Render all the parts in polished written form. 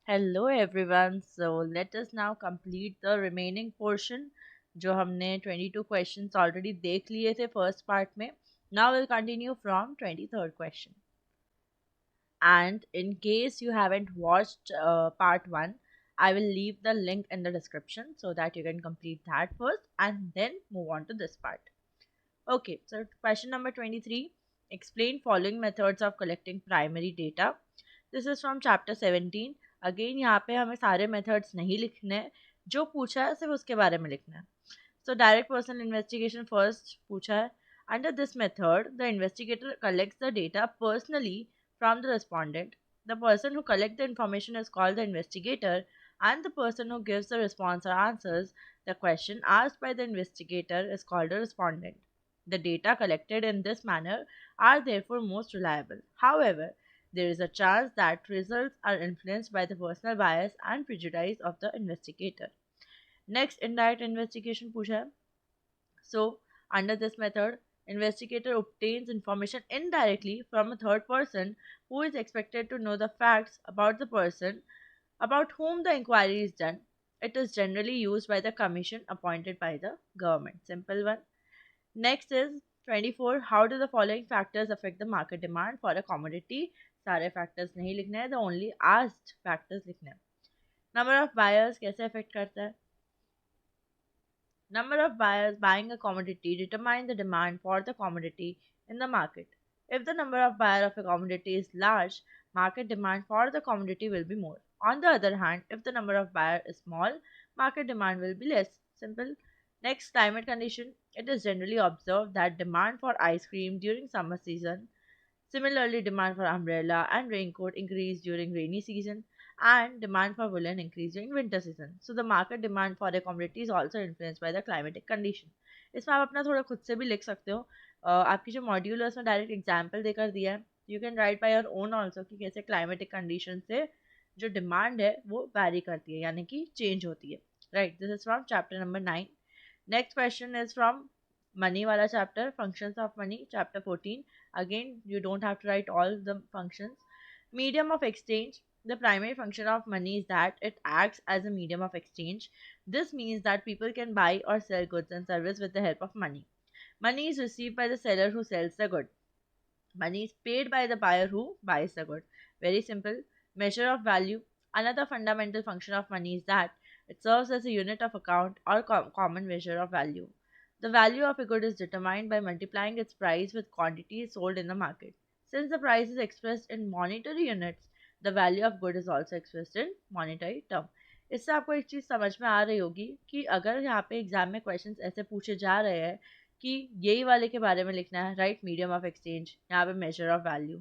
Hello everyone. So let us now complete the remaining portion जो हमने 22 questions already देख लिए थे first part में. Now we'll continue from 23rd question. And in case you haven't watched part 1, I will leave the link in the description so that you can complete that first and then move on to this part. Okay, so question number 23. Explain following methods of collecting primary data. This is from chapter 17. Again यहाँ पे हमें सारे methods नहीं लिखने हैं, जो पूछा है सिर्फ उसके बारे में लिखना है. So direct personal investigation first पूछा है. Under this method the investigator collects the data personally from the respondent. The person who collect the information is called the investigator, and the person who gives the response or answers the question asked by the investigator is called a respondent. The data collected in this manner are therefore most reliable. However, there is a chance that results are influenced by the personal bias and prejudice of the investigator. Next, indirect investigation पूछा है. So, under this method, investigator obtains information indirectly from a third person who is expected to know the facts about the person about whom the inquiry is done. It is generally used by the commission appointed by the government. Simple one. Next is 24. How do the following factors affect the market demand for a commodity? सारे factors नहीं लिखने हैं, the only asked factors लिखने हैं. Number of buyers कैसे affect करता है? Number of buyers buying a commodity determine the demand for the commodity in the market. If the number of buyers of a commodity is large, market demand for the commodity will be more. On the other hand, if the number of buyers is small, market demand will be less. Simple. Next, climate condition. It is generally observed that demand for ice cream during summer season. Similarly, demand for umbrella and raincoat increase during rainy season, and demand for woolen increase during winter season. So the market demand for a commodity is also influenced by the climatic condition. इसमें आप अपना थोड़ा खुद से भी लिख सकते हो. आपकी जो मॉड्यूल है उसमें डायरेक्ट एग्जाम्पल देकर दिया है. You can write by your own also कि कैसे क्लाइमेटिक कंडीशन से जो डिमांड है वो वैरी करती है यानी कि चेंज होती है. Right, this is from chapter number 9. Next question is from money wala chapter, functions of money, chapter 14. Again, you don't have to write all the functions. Medium of exchange. The primary function of money is that it acts as a medium of exchange. This means that people can buy or sell goods and service with the help of money. Money is received by the seller who sells the good. Money is paid by the buyer who buys the good. Very simple. Measure of value. Another fundamental function of money is that it serves as a unit of account or common measure of value. The value of a good is determined by multiplying its price with quantities sold in the market. Since the price is expressed in monetary units, the value of good is also expressed in monetary term. इससे आपको एक चीज़ समझ में आ रही होगी कि अगर यहाँ पे एग्जाम में क्वेश्चंस ऐसे पूछे जा रहे हैं कि यही वाले के बारे में लिखना है, राइट, मीडियम ऑफ एक्सचेंज, यहाँ पे मेजर ऑफ वैल्यू.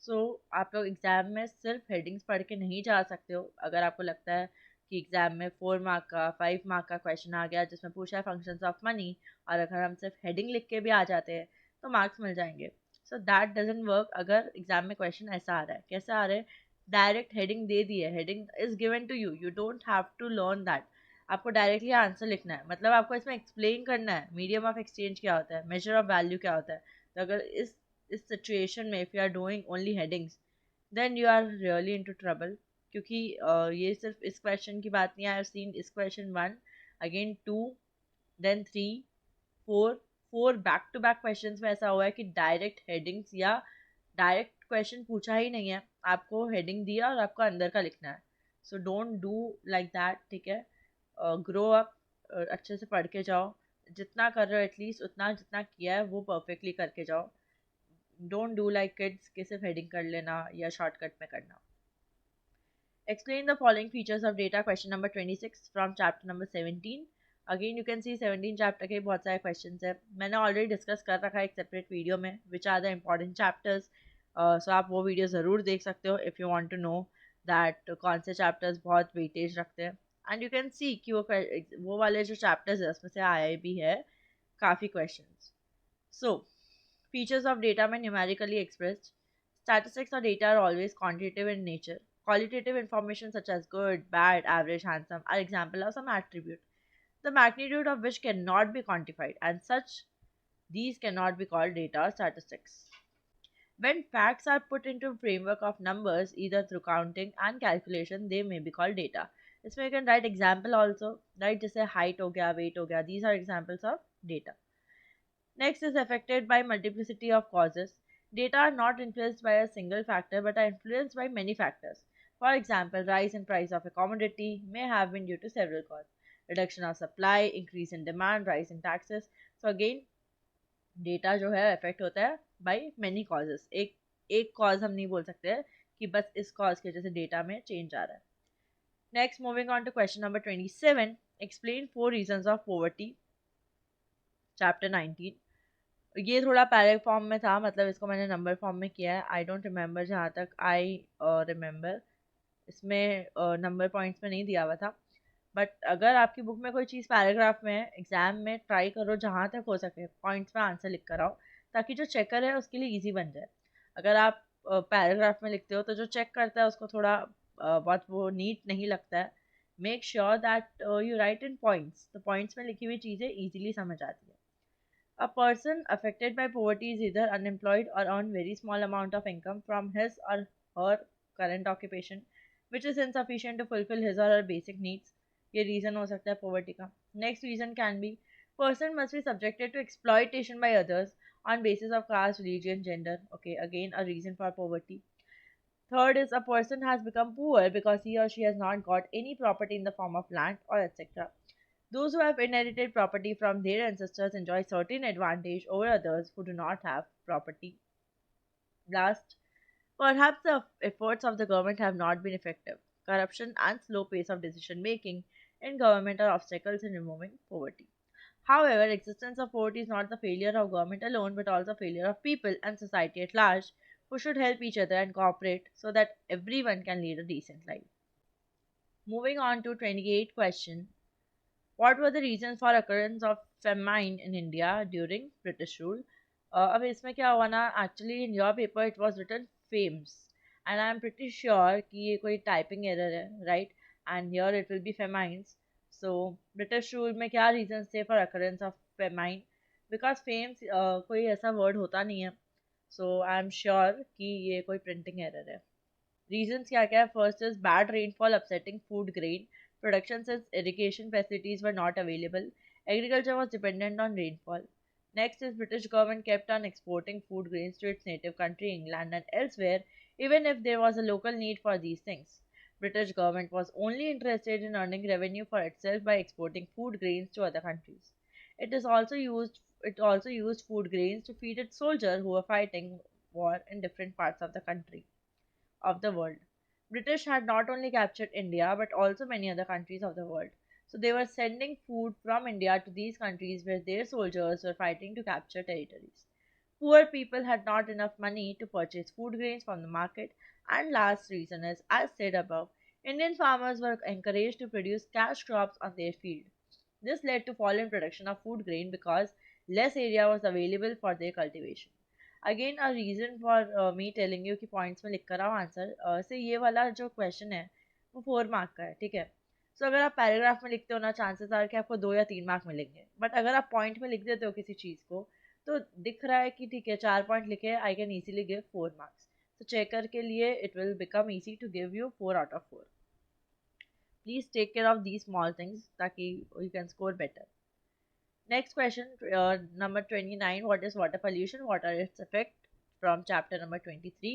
सो आप लोग एग्जाम में सिर्फ हेडिंग्स पढ़ के नहीं जा सकते हो. अगर आपको लगता है कि एग्जाम में 4 मार्क का 5 मार्क का क्वेश्चन आ गया जिसमें पूछा है फंक्शंस ऑफ मनी, और अगर हम सिर्फ हेडिंग लिख के भी आ जाते हैं तो मार्क्स मिल जाएंगे. So that doesn't work. अगर एग्जाम में क्वेश्चन ऐसा आ रहा है, कैसे आ रहा है, डायरेक्ट हेडिंग दे दी है, heading is given to you, you don't have to learn that. आपको डायरेक्टली आंसर लिखना है, मतलब आपको इसमें एक्सप्लेन करना है मीडियम ऑफ एक्सचेंज क्या होता है, मेजर ऑफ वैल्यू क्या होता है. तो अगर इस सिचुएशन में if you are doing only headings then you are really into trouble. क्योंकि ये सिर्फ इस क्वेश्चन की बात नहीं. आई हैव सीन इस question 1, again 2, then 3, 4 back to back question में ऐसा हुआ है कि डायरेक्ट हेडिंग्स या डायरेक्ट क्वेश्चन पूछा ही नहीं है, आपको हेडिंग दिया और आपको अंदर का लिखना है. So don't do like that. ठीक है, ग्रो अप, अच्छे से पढ़ के जाओ. जितना कर रहे हो एटलीस्ट उतना जितना किया है वो परफेक्टली करके जाओ. डोंट डू लाइक किड्स कि सिर्फ हेडिंग कर लेना या शॉर्टकट में करना. Explain the following features of data, question number 26 from chapter number 17. Again you can see 17 chapter के बहुत सारे questions है. मैंने already discuss कर रखा है एक separate video में which are the important chapters. So आप वो video ज़रूर देख सकते हो if you want to know that कौन से chapters बहुत weightage रखते हैं. And you can see कि वो वाले जो chapters है उसमें से आए भी है काफ़ी questions. So features of data में numerically expressed. Statistics or data are always quantitative in nature. Qualitative information such as good, bad, average, handsome are example of some attribute, the magnitude of which cannot be quantified, and such these cannot be called data or statistics. When facts are put into a framework of numbers, either through counting and calculation, they may be called data. इसमें you can write example also, right? जैसे height हो गया, weight हो गया. These are examples of data. Next is affected by multiplicity of causes. Data are not influenced by a single factor but are influenced by many factors. For example, rise in price of a commodity may have been due to several causes. Reduction of supply, increase in demand, rise in taxes. So again, data जो है affect होता है by many causes. एक एक cause हम नहीं बोल सकते हैं कि बस इस कॉज की वजह से डेटा में चेंज आ रहा है. Next, moving on to question number 27. Explain 4 reasons of poverty, chapter 19. ये थोड़ा पैरे फॉर्म में था, मतलब इसको मैंने नंबर फॉर्म में किया है. आई डोंट रिमेंबर, जहाँ तक आई रिमेंबर इसमें नंबर पॉइंट्स में नहीं दिया हुआ था. बट अगर आपकी बुक में कोई चीज़ पैराग्राफ में है, एग्जाम में ट्राई करो जहाँ तक हो सके पॉइंट्स में आंसर लिख कर आओ, ताकि जो चेकर है उसके लिए इजी बन जाए. अगर आप पैराग्राफ में लिखते हो तो जो चेक करता है उसको थोड़ा बहुत वो नीट नहीं लगता है. Make sure that you right in points, तो पॉइंट्स में लिखी हुई चीज़ें ईजिली समझ आती है. A person affected by poverty is either unemployed or earn very small amount of income from his or her current occupation, which is insufficient to fulfill his or her basic needs. ये reason हो सकता है poverty का. Next reason can be person must be subjected to exploitation by others on basis of caste, religion, gender. Okay, again a reason for poverty. Third is a person has become poor because he or she has not got any property in the form of land or etc. Those who have inherited property from their ancestors enjoy certain advantage over others who do not have property. Last, perhaps the efforts of the government have not been effective. Corruption and slow pace of decision making in government are obstacles in removing poverty. However, existence of poverty is not the failure of government alone but also failure of people and society at large, who should help each other and cooperate so that everyone can lead a decent life. Moving on to 28 question. What were the reasons for occurrence of famine in India during British rule? अब इसमें क्या हुआ ना, actually in your paper it was written fames and I am pretty sure कि ये कोई typing error है, right? And here it will be famines. So British rule में क्या reasons थे for occurrence of famine? Because fames कोई ऐसा word होता नहीं है. So I am sure कि ये कोई printing error है. Reasons क्या क्या है? First is bad rainfall upsetting food grain production since irrigation facilities were not available. Agriculture was dependent on rainfall. Next is British government kept on exporting food grains to its native country England and elsewhere even if there was a local need for these things. British government was only interested in earning revenue for itself by exporting food grains to other countries. It also used food grains to feed its soldiers who were fighting war in different parts of the world. British had not only captured India but also many other countries of the world. So they were sending food from India to these countries where their soldiers were fighting to capture territories. Poor people had not enough money to purchase food grains from the market. And last reason is, as said above, Indian farmers were encouraged to produce cash crops on their field. This led to fall in production of food grain because less area was available for their cultivation. Again a reason for me telling you कि points में लिख कर आओ answer से. ये वाला जो question है वो 4 मार्क का है, ठीक है. सो अगर आप पैराग्राफ में लिखते हो ना, चांसेस आर कि आपको 2 या 3 मार्क मिलेंगे. बट अगर आप पॉइंट में लिख देते हो किसी चीज़ को, तो दिख रहा है कि ठीक है 4 पॉइंट लिखे, I can easily give 4 marks. तो चेकर के लिए it will become easy to give you 4 out of 4. Please take care of the small things ताकि you can score better. Next question, number 29. What is water pollution? What are its effects? From chapter number 23.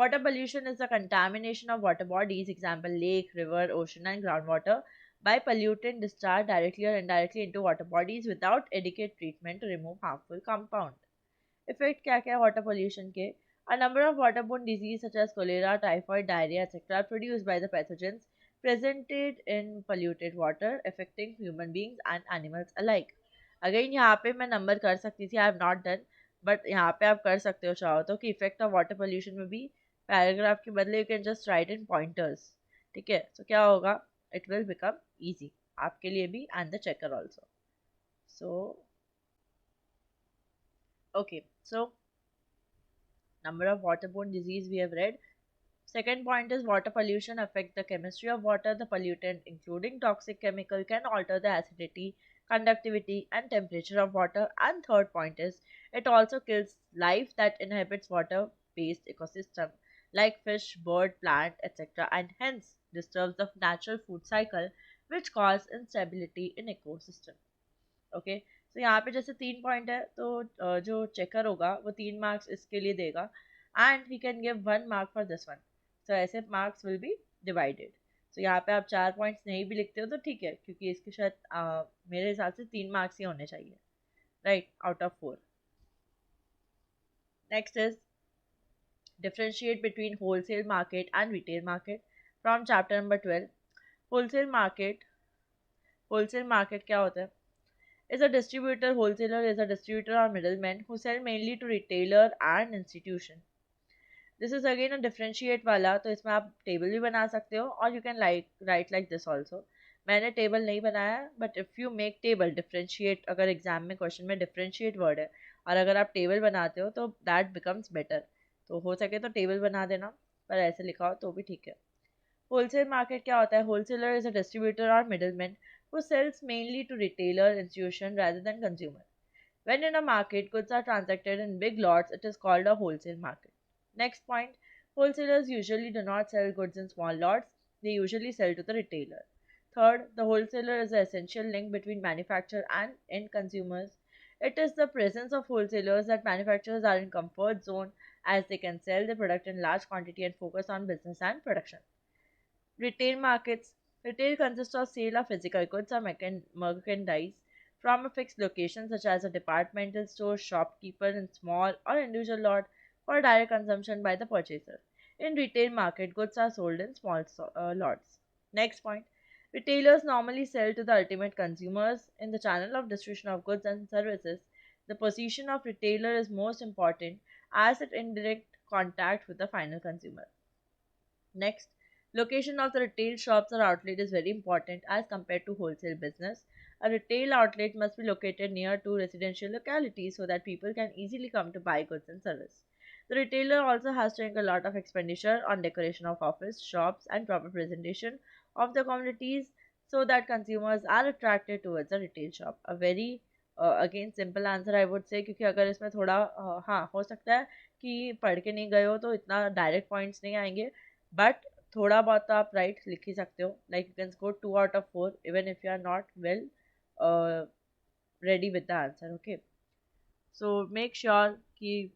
Water pollution is the contamination of water bodies, example lake, river, ocean, and groundwater, by pollutant discharged directly or indirectly into water bodies without adequate treatment to remove harmful compound. Effect क्या क्या water pollution के? A number of waterborne diseases such as cholera, typhoid, diarrhea, etc. are produced by the pathogens presented in polluted water, affecting human beings and animals alike. Again यहाँ पे मैं number कर सकती थी, I have not done, but यहाँ पे आप कर सकते हो चाहो तो, कि इफेक्ट ऑफ वाटर पोल्यूशन में भी पैराग्राफ के बदले you can just right in pointers. ठीक है, तो क्या होगा, इट विल बिकम ईजी आपके लिए भी and the checker also. So okay, so number of waterborne disease we have read. Second point is water pollution affect the chemistry of water. The pollutant, including toxic chemical, can alter the acidity, conductivity, and temperature of water. And third point is It also kills life that inhabits water-based ecosystem like fish, bird, plant, etc., and hence disturbs the natural food cycle, which cause instability in ecosystem. Okay, तो यहाँ पे जैसे 3 point है तो जो checker होगा वो 3 marks इसके लिए देगा and he can give 1 mark for this one, तो ऐसे मार्क्स विल बी डिवाइडेड। तो यहाँ पे आप 4 पॉइंट्स नहीं भी लिखते हो तो ठीक है, क्योंकि इसके शायद मेरे हिसाब से 3 मार्क्स ही होने चाहिए, right, out of 4। Next is differentiate between wholesale market and retail market from chapter number 12। wholesale market, wholesale market क्या होता है? Is a distributor, wholesaler is a distributor or middleman who sell mainly to retailer and institution। This is again a differentiate वाला, तो इसमें आप table भी बना सकते हो और you can like right like this also. मैंने टेबल नहीं बनाया, but if you make table differentiate, अगर एग्जाम में क्वेश्चन में डिफरेंशिएट वर्ड है और अगर आप टेबल बनाते हो तो दैट बिकम्स बेटर। तो हो सके तो टेबल बना देना, पर ऐसे लिखा हो तो भी ठीक है। होलसेल मार्केट क्या होता है? होलसेलर इज अ डिस्ट्रीब्यूटर और middleman who sells mainly to retailer institution rather than consumer। When in a market, goods are transacted in big lots, it is called a wholesale market। Next point, wholesalers usually do not sell goods in small lots, they usually sell to the retailer। Third, the wholesaler is the essential link between manufacturer and end consumers। It is the presence of wholesalers that manufacturers are in comfort zone as they can sell their product in large quantity and focus on business and production। Retail markets. Retail consists of sale of physical goods or merchandise from a fixed location such as a departmental store, shopkeeper in small or individual lot for direct consumption by the purchaser. In retail market, goods are sold in small lots. Next point. Retailers normally sell to the ultimate consumers in the channel of distribution of goods and services. The position of retailer is most important as it indirect contact with the final consumer. Next, location of the retail shops or outlet is very important as compared to wholesale business. A retail outlet must be located near to residential localities so that people can easily come to buy goods and service. The retailer also has to incur a lot of expenditure on decoration of office, shops, and proper presentation of the commodities so that consumers are attracted towards a retail shop। A very again simple answer I would say, क्योंकि अगर इसमें थोड़ा हाँ हो सकता है कि पढ़ के नहीं गए हो तो इतना डायरेक्ट पॉइंट्स नहीं आएंगे, बट थोड़ा बहुत तो आप राइट लिख ही सकते हो, like you can score 2 out of 4 even if you are not well ready with the answer. Okay, so make sure कि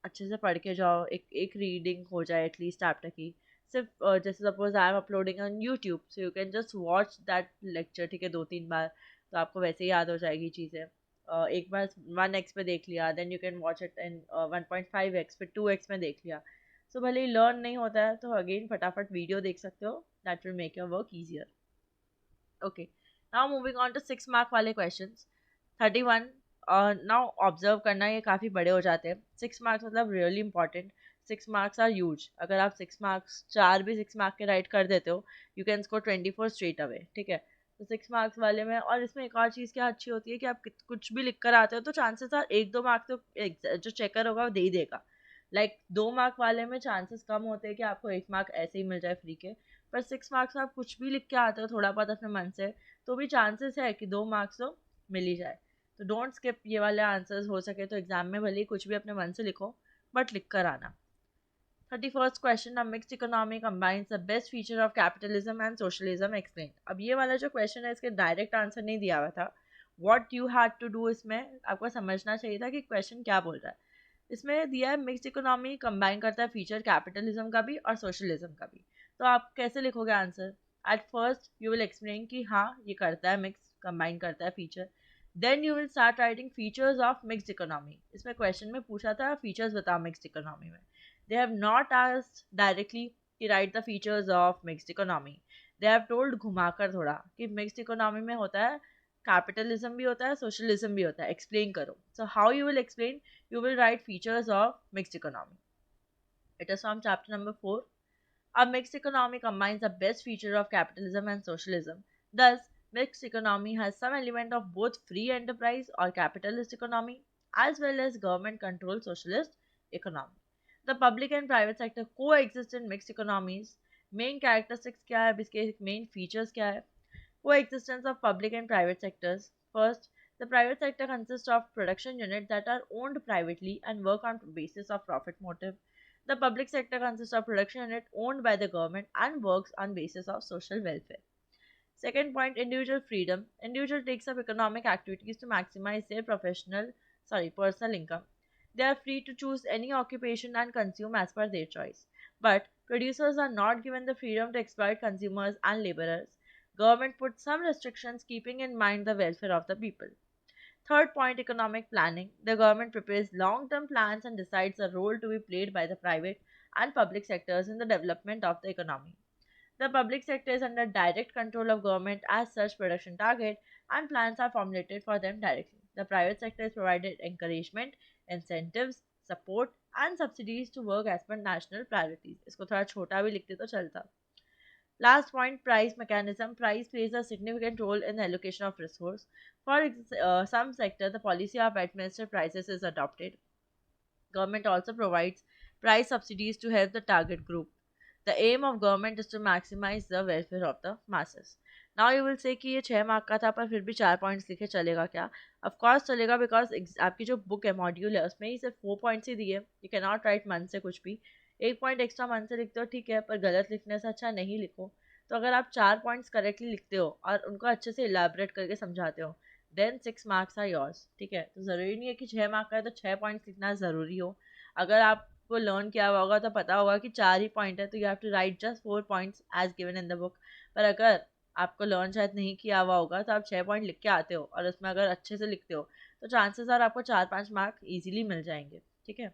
अच्छे से पढ़ के जाओ, एक एक रीडिंग हो जाए एटलीस्ट चैप्टर की। सिर्फ जैसे suppose I am uploading on YouTube, so you can just watch that lecture, ठीक है, 2-3 बार तो आपको वैसे ही याद हो जाएगी चीज़ें। एक बार 1x पे देख लिया, then you can watch it in 1.5x, फिर 2x में देख लिया। सो भले ही लर्न नहीं होता है तो अगेन फटाफट वीडियो देख सकते हो, that will make your work easier. Okay, now moving on to 6 mark वाले क्वेश्चंस। 31 नाउ ऑब्जर्व करना, ये काफ़ी बड़े हो जाते हैं। 6 मार्क्स मतलब really important. 6 marks are huge. अगर आप 6 मार्क्स 4 भी 6 मार्क के राइट कर देते हो, you can score 24 straight away, ठीक है। तो 6 मार्क्स वाले में, और इसमें एक और चीज़ क्या अच्छी होती है कि आप कुछ भी लिख कर आते हो तो चांसेस आर 1-2 मार्क्स तो जो चेकर होगा वो दे ही देगा। लाइक 2 मार्क वाले में चांसेस कम होते हैं कि आपको 1 मार्क ऐसे ही मिल जाए फ्री के, पर 6 मार्क्स में आप कुछ भी लिख के आते हो थोड़ा बहुत अपने मन से, तो भी चांसेस है कि 2 मार्क्स तो मिल ही जाए। तो डोंट स्किप ये वाले आंसर्स, हो सके तो एग्जाम में भले ही कुछ भी अपने मन से लिखो, बट लिख कर आना। 31st question, a mixed economy combines the best feature of capitalism and socialism, explain. अब ये वाला जो क्वेश्चन है इसके डायरेक्ट आंसर नहीं दिया हुआ था। What you had to do, इसमें आपको समझना चाहिए था कि क्वेश्चन क्या बोल रहा है। इसमें दिया है मिक्स्ड इकोनॉमी कंबाइन करता है फीचर कैपिटलिज्म का भी और सोशलिज्म का भी। तो आप कैसे लिखोगे answer? At first you will explain कि हाँ ये करता है, मिक्स कंबाइन करता है feature. Then you will start writing features of mixed economy. इसमें क्वेश्चन में पूछा था फीचर्स बताओ मिक्स्ड इकोनॉमी में। They have not asked directly कि write the features of mixed economy. They have told घुमाकर थोड़ा कि मिक्स्ड इकोनॉमी में होता है कैपिटलिज्म भी होता है, सोशलिज्म भी होता है, एक्सप्लेन करो। So how you will explain? You will write features of mixed economy। It is from chapter number 4। A mixed economy combines the best feature of capitalism and socialism। Thus, mixed economy has some element of both free enterprise or capitalist economy as well as government controlled socialist economy। The public and private sector coexist in mixed economies। Main characteristics क्या है, अब इसके main features क्या है? Coexistence of public and private sectors। First, The private sector consists of production units that are owned privately and work on basis of profit motive. The public sector consists of production unit owned by the government and works on basis of social welfare. Second point, individual freedom. Individual takes up economic activities to maximize their personal income. They are free to choose any occupation and consume as per their choice. But producers are not given the freedom to exploit consumers and laborers. Government puts some restrictions keeping in mind the welfare of the people. Third point, economic planning. The government prepares long-term plans and decides the role to be played by the private and public sectors in the development of the economy. The public sector is under direct control of government as such production target and plans are formulated for them directly. The private sector is provided encouragement, incentives, support and subsidies to work as per national priorities. इसको थोड़ा छोटा भी लिखते तो चलता. Last point, price mechanism. Price plays a significant role in the allocation of resource. For some sector, the policy of administered prices is adopted. Government also provides price subsidies to help the target group. The aim of government is to maximize the welfare of the masses. Now you will say कि ये 6 mark का था पर फिर भी 4 points लिखे चलेगा क्या? Of course चलेगा बिकॉज आपकी जो बुक है मॉड्यूल है उसमें ही सिर्फ 4 पॉइंट्स ही दिए. यू कैन नॉट राइट मन से कुछ भी. 1 पॉइंट एक्स्ट्रा मन से लिखते हो ठीक है पर गलत लिखने से अच्छा नहीं लिखो. तो अगर आप 4 पॉइंट्स करेक्टली लिखते हो और उनको अच्छे से इलाबरेट करके समझाते हो देन 6 मार्क्स आर योर्स. ठीक है, तो ज़रूरी नहीं है कि 6 मार्क का है तो 6 पॉइंट्स लिखना ज़रूरी हो. अगर आपको लर्न किया हुआ होगा तो पता होगा कि 4 ही पॉइंट है तो you have to write just 4 points as given in the book. पर अगर आपको लर्न शायद नहीं किया हुआ होगा तो आप 6 पॉइंट लिख के आते हो और उसमें अगर अच्छे से लिखते हो तो चांसेस आर आपको 4-5 मार्क ईजिली मिल जाएंगे. ठीक है.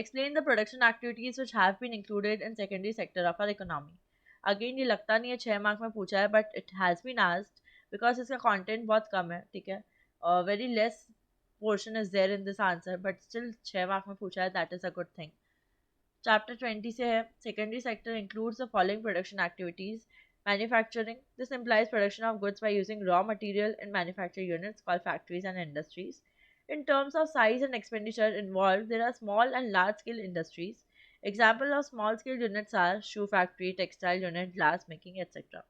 Explain the production activities which have been included in secondary sector of our economy. Again ये लगता नहीं है 6 मार्क में पूछा है but it has been asked because इसका content बहुत कम है. ठीक है, very less portion is there in this answer but still 6 mark में पूछा है, that is a good thing. Chapter 20 से है secondary sector includes the following production activities. Manufacturing. This implies production of goods by using raw material in manufacturing units called factories and industries. In terms of size and expenditure involved, there are small and large scale industries. Examples of small scale units are shoe factory, textile unit, glass making, etc.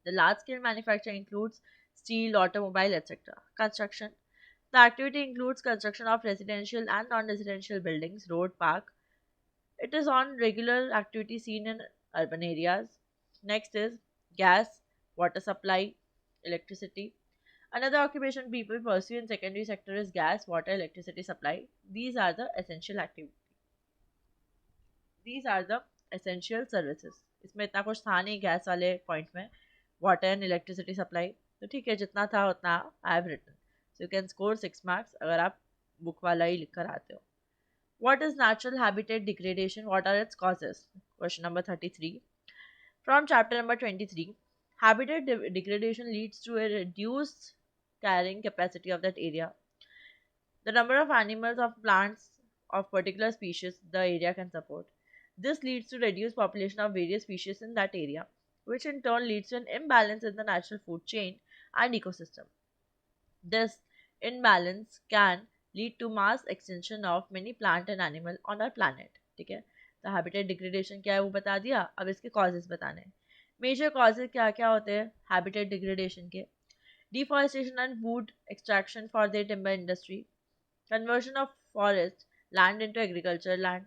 The large scale manufacturing includes steel, automobile, etc. Construction. The activity includes construction of residential and non-residential buildings, road, park. It is on regular activity seen in urban areas. Next is gas, water supply, electricity. Another occupation people pursue in secondary sector is gas, water, electricity supply. These are the essential activities. These are the essential services. इसमें इतना कुछ था नहीं gas वाले point में. Water and electricity supply तो ठीक है जितना था उतना I have written. So you can score 6 marks अगर आप बुक वाला ही लिख कर आते हो. What is natural habitat degradation? What are its causes? Question number 33. From chapter number 23, habitat degradation leads to a reduced carrying capacity of that area. The number of animals of plants of particular species the area can support. This leads to reduced population of various species in that area, which in turn leads to an imbalance in the natural food chain and ecosystem. This imbalance can lead to mass extinction of many plant and animal on our planet. ठीक है, तो habitat degradation क्या है वो बता दिया. अब इसके कॉजेज बताने हैं. मेजर कॉजेज क्या क्या होते हैं हैबिटेट डिग्रेडेशन के. Deforestation and would extraction for the timber industry, conversion of forest land into agricultural land,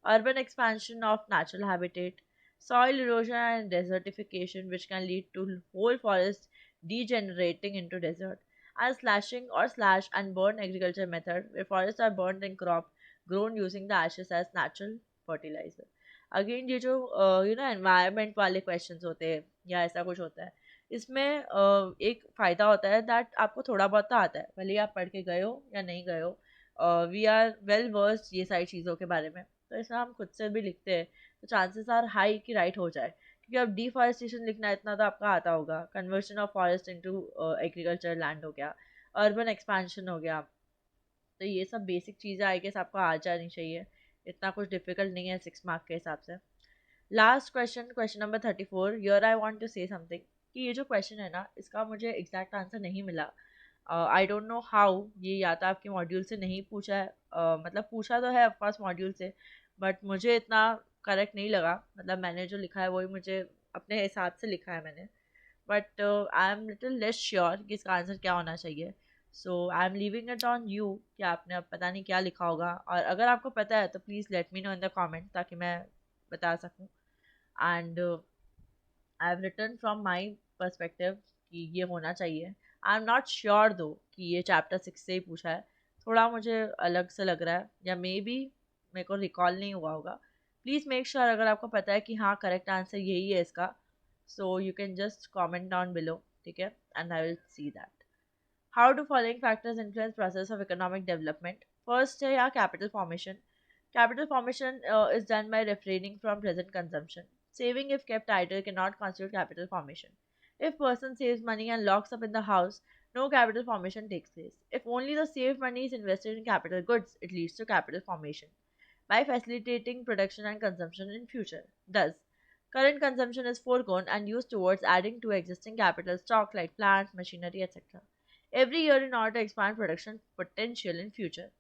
urban expansion of natural habitat, soil erosion and desertification which can lead to whole forest degenerating into desert, and slashing or slash and burn agriculture method where forests are burned and crop grown using the ashes as natural fertilizer. Again ये जो environment वाले questions होते हैं या ऐसा कुछ होता है इसमें एक फ़ायदा होता है दैट आपको थोड़ा बहुत तो आता है भले ही आप पढ़ के गए हो या नहीं गए हो. वी आर वेल वर्स्ड ये सारी चीज़ों के बारे में तो इसमें हम खुद से भी लिखते हैं तो चांसेस आर हाई कि राइट हो जाए क्योंकि अब डिफॉरेस्टेशन लिखना इतना तो आपका आता होगा. Conversion of forest into agriculture land हो गया, अर्बन एक्सपेंशन हो गया. तो ये सब बेसिक चीज़ें आई गेस आपको आ जानी चाहिए. इतना कुछ डिफिकल्ट नहीं है 6 मार्क के हिसाब से. Last question, question number 34. Here I want to say something कि ये जो क्वेश्चन है ना इसका मुझे एग्जैक्ट आंसर नहीं मिला. I don't know how. ये या तो आपके मॉड्यूल से नहीं पूछा है मतलब पूछा तो है ऑफकोर्स मॉड्यूल से बट मुझे इतना करेक्ट नहीं लगा. मतलब मैंने जो लिखा है वही मुझे अपने हिसाब से लिखा है मैंने but I am little less sure कि इसका आंसर क्या होना चाहिए. So I am leaving it on you कि आपने अब पता नहीं क्या लिखा होगा, और अगर आपको पता है तो please let me know in the comment ताकि मैं बता सकूँ. And I have written from my perspective कि ये होना चाहिए. आई एम नॉट श्योर दो कि ये चैप्टर 6 से ही पूछा है. थोड़ा मुझे अलग से लग रहा है, या मे बी मेरे को रिकॉल नहीं हुआ होगा. प्लीज़ मेक श्योर अगर आपको पता है कि हाँ करेक्ट आंसर यही है इसका, सो you can just comment down below. ठीक है, and I will see that. How do following factors influence process of economic development. First है या capital formation. Capital formation is done by refraining from present consumption. Saving, if kept idle, cannot constitute capital formation. If person saves money and locks up in the house, no capital formation takes place. If only the saved money is invested in capital goods, it leads to capital formation by facilitating production and consumption in future. Thus, current consumption is foregone and used towards adding to existing capital stock like plants, machinery, etc. Every year in order to expand production potential in future.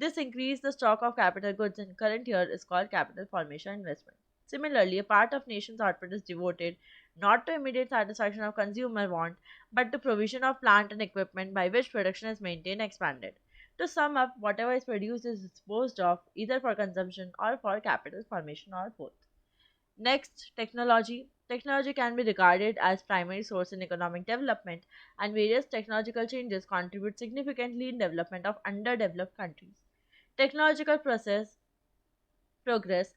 This increase the stock of capital goods in current year is called capital formation investment. Similarly, a part of nation's output is devoted not to immediate satisfaction of consumer want, but to provision of plant and equipment by which production is maintained and expanded. To sum up, whatever is produced is disposed of either for consumption or for capital formation or both. Next, technology. Technology can be regarded as primary source in economic development, and various technological changes contribute significantly in development of underdeveloped countries. Technological progress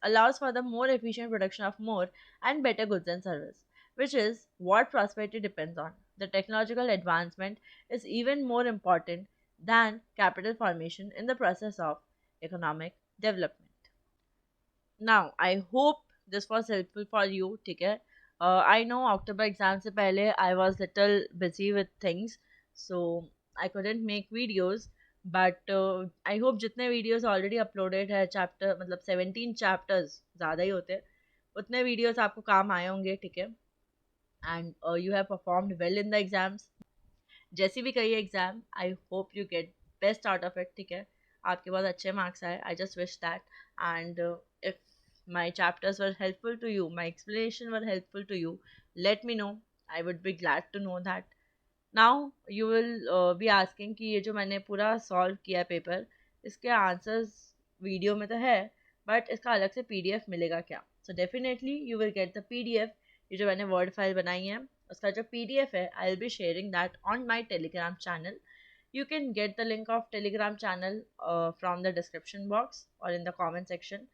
allows for the more efficient production of more and better goods and service, which is what prosperity depends on. The technological advancement is even more important than capital formation in the process of economic development. Now, I hope this was helpful for you. ठीक है. I know October exam से पहले I was little busy with things, so I couldn't make videos. But I hope जितने videos already uploaded है chapter मतलब 17 chapters ज़्यादा ही होते हैं, उतने videos आपको काम आए होंगे. ठीक है. And you have performed well in the exams. जैसी भी कही exam, I hope you get best out of it. ठीक है, आपके बहुत अच्छे मार्क्स आए. I just wish that. And if my chapters were helpful to you, my explanation were helpful to you, let me know. I would be glad to know that. Now you will be asking कि ये जो मैंने पूरा solve किया paper, इसके answers video में तो है, बट इसका अलग से पीडीएफ मिलेगा क्या. So definitely you will get the PDF. ये जो मैंने वर्ड फाइल बनाई है उसका जो पीडीएफ है, I will be sharing that on my Telegram channel. You can get the link of telegram channel from the description box or in the comment section,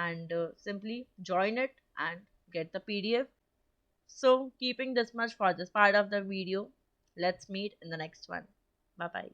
and simply join it and get the pdf. So keeping this much for this part of the video, let's meet in the next one. Bye bye.